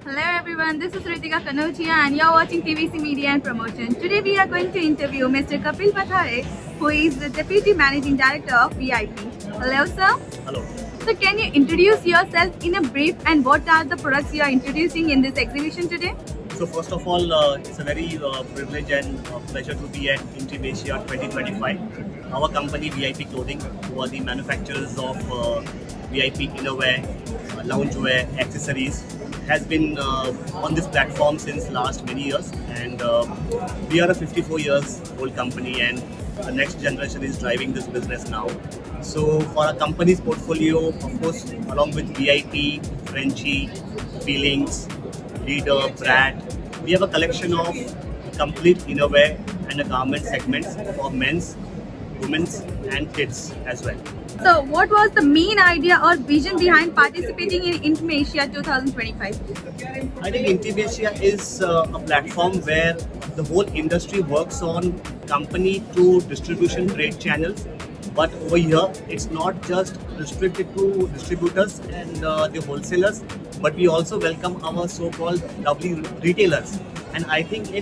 Hello everyone, this is Ritika Kanochia and you're watching TVC Media and Promotion. Today we are going to interview Mr. Kapil Pathare, who is the Deputy Managing Director of VIP. Hello sir. Hello. So can you introduce yourself in a brief and what are the products you are introducing in this exhibition today? So first of all, it's a very privilege and pleasure to be at Intimacia 2025. Our company VIP Clothing, who are the manufacturers of VIP innerwear, loungewear, accessories, has been on this platform since last many years, and we are a 54 years old company, and the next generation is driving this business now. So for our company's portfolio, of course, along with VIP, Frenchy, Feelings, Leader, Brat, we have a collection of complete innerwear and a garment segments for men's, women's and kids as well. So what was the main idea or vision behind participating in Intimacia 2025? I think Intimacia is a platform where the whole industry works on company to distribution trade channels. But over here, it's not just restricted to distributors and the wholesalers, but we also welcome our so-called lovely retailers. And I think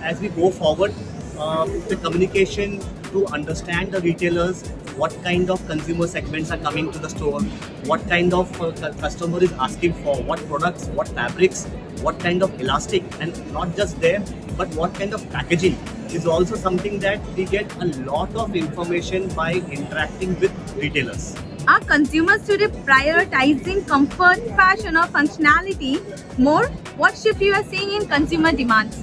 as we go forward, the communication to understand the retailers, what kind of consumer segments are coming to the store, what kind of customer is asking for, what products, what fabrics, what kind of elastic, and not just there, but what kind of packaging is also something that we get a lot of information by interacting with retailers. Are consumers today prioritizing comfort, fashion or functionality more? What shift you are seeing in consumer demands?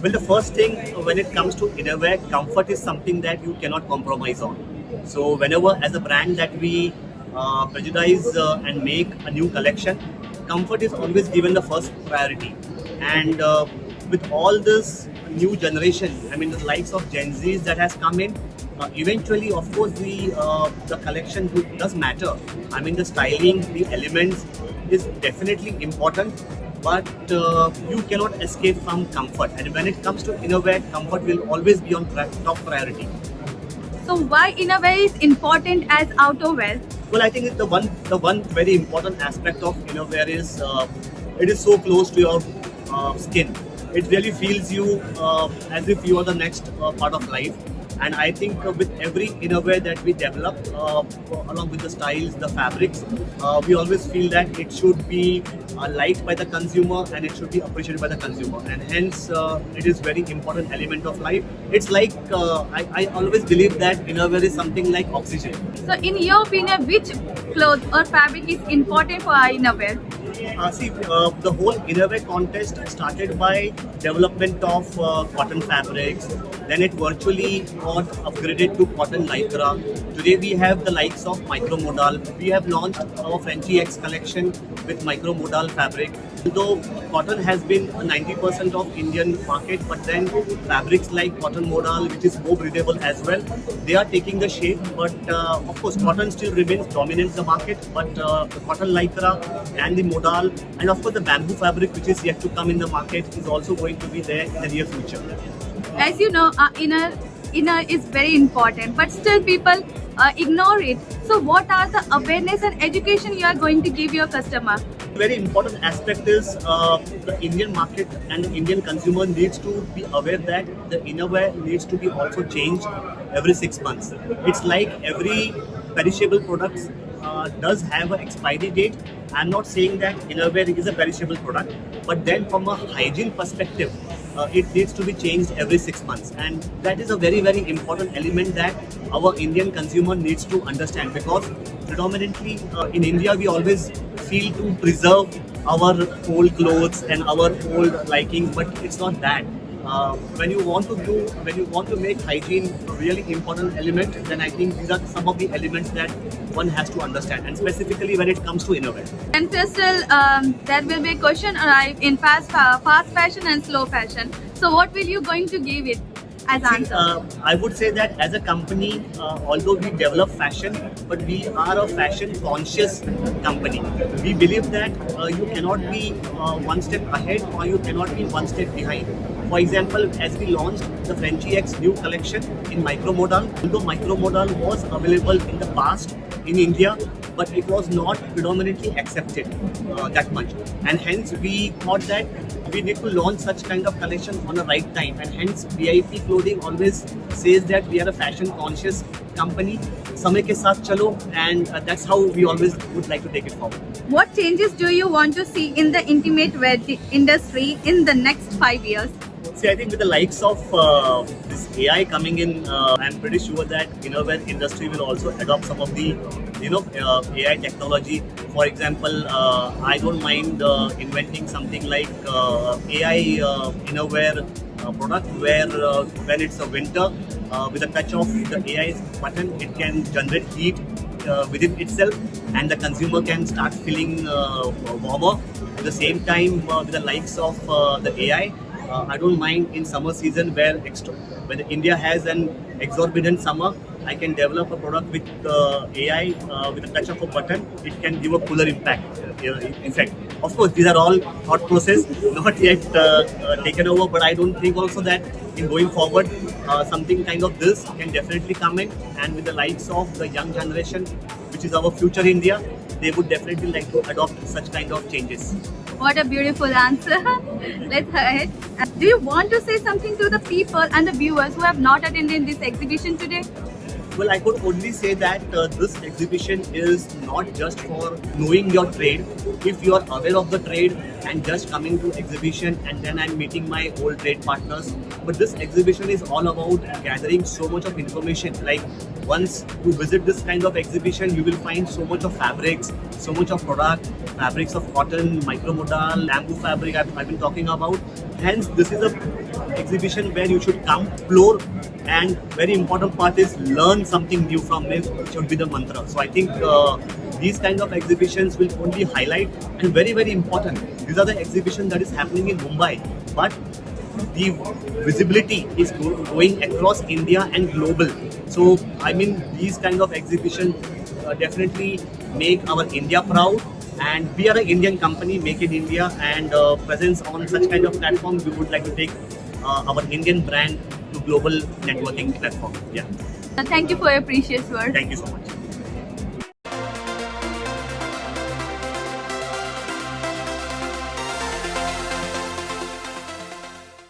Well, the first thing when it comes to innerwear, comfort is something that you cannot compromise on. So whenever as a brand that we prejudice and make a new collection, comfort is always given the first priority. And with all this new generation, I mean the likes of Gen Zs that has come in, eventually of course the collection does matter. I mean the styling, the elements is definitely important, but you cannot escape from comfort. And when it comes to innerwear, comfort will always be on top priority. So why innerwear is important as outerwear? Well, I think the one very important aspect of innerwear is it is so close to your skin. It really feels you as if you are the next part of life. And I think with every innerwear that we develop, along with the styles, the fabrics, we always feel that it should be liked by the consumer and it should be appreciated by the consumer. And hence, it is very important element of life. It's like, I always believe that innerwear is something like oxygen. So in your opinion, which cloth or fabric is important for our innerwear? The whole innerwear contest started by development of cotton fabrics. Then it virtually got upgraded to cotton lycra. Today we have the likes of micromodal. We have launched our Frenchy X collection with micromodal fabric. Although cotton has been 90% of Indian market, but then fabrics like cotton modal, which is more breathable as well, they are taking the shape. But of course, cotton still remains dominant in the market. But the cotton lycra and the modal, and of course the bamboo fabric, which is yet to come in the market, is also going to be there in the near future. As you know, inner is very important, but still people ignore it. So what are the awareness and education you are going to give your customer? Very important aspect is the Indian market and the Indian consumer needs to be aware that the innerwear needs to be also changed every 6 months. It's like every perishable product does have an expiry date. I'm not saying that innerwear is a perishable product, but then from a hygiene perspective, it needs to be changed every 6 months, and that is a very important element that our Indian consumer needs to understand, because predominantly in India we always feel to preserve our old clothes and our old liking, but it's not that. When you want to make hygiene a really important element, then I think these are some of the elements that one has to understand, and specifically when it comes to innerwear. And Crystal, there will be a question arrive in fast fashion and slow fashion. So what will you going to give it as answer? I would say that as a company, although we develop fashion, but we are a fashion conscious company. We believe that you cannot be one step ahead or you cannot be one step behind. For example, as we launched the Frenchy X new collection in micromodal, although micromodal was available in the past in India, but it was not predominantly accepted that much. And hence we thought that we need to launch such kind of collection on the right time. And hence VIP Clothing always says that we are a fashion conscious company. Samay ke saath chalo, and that's how we always would like to take it forward. What changes do you want to see in the intimate wear industry in the next 5 years? See, I think with the likes of this AI coming in, I'm pretty sure that innerwear industry will also adopt some of the AI technology. For example, I don't mind inventing something like AI innerwear product where when it's a winter, with a touch of the AI button, it can generate heat within itself, and the consumer can start feeling warmer. At the same time, with the likes of the AI, I don't mind in summer season where India has an exorbitant summer, I can develop a product with AI with a touch of a button. It can give a cooler impact. In fact, of course, these are all thought process, not yet taken over. But I don't think also that in going forward, something kind of this can definitely come in. And with the likes of the young generation, which is our future India, they would definitely like to adopt such kind of changes. What a beautiful answer. Let's ahead. Do you want to say something to the people and the viewers who have not attended this exhibition today? Well, I could only say that this exhibition is not just for knowing your trade. If you are aware of the trade and just coming to exhibition and then I'm meeting my old trade partners, but this exhibition is all about gathering so much of information. Like once you visit this kind of exhibition, you will find so much of fabrics, so much of product, fabrics of cotton, micromodal, bamboo fabric I've been talking about. Hence, this is a exhibition where you should come, explore, and very important part is learn something new from this, should be the mantra. So I think these kind of exhibitions will only highlight, and very, very important, these are the exhibitions that is happening in Mumbai, but the visibility is going across India and global. So I mean, these kind of exhibitions definitely make our India proud. And we are an Indian company, Make in India, and presence on such kind of platform, we would like to take our Indian brand to global networking platform. Yeah. Thank you for your precious words. Thank you so much.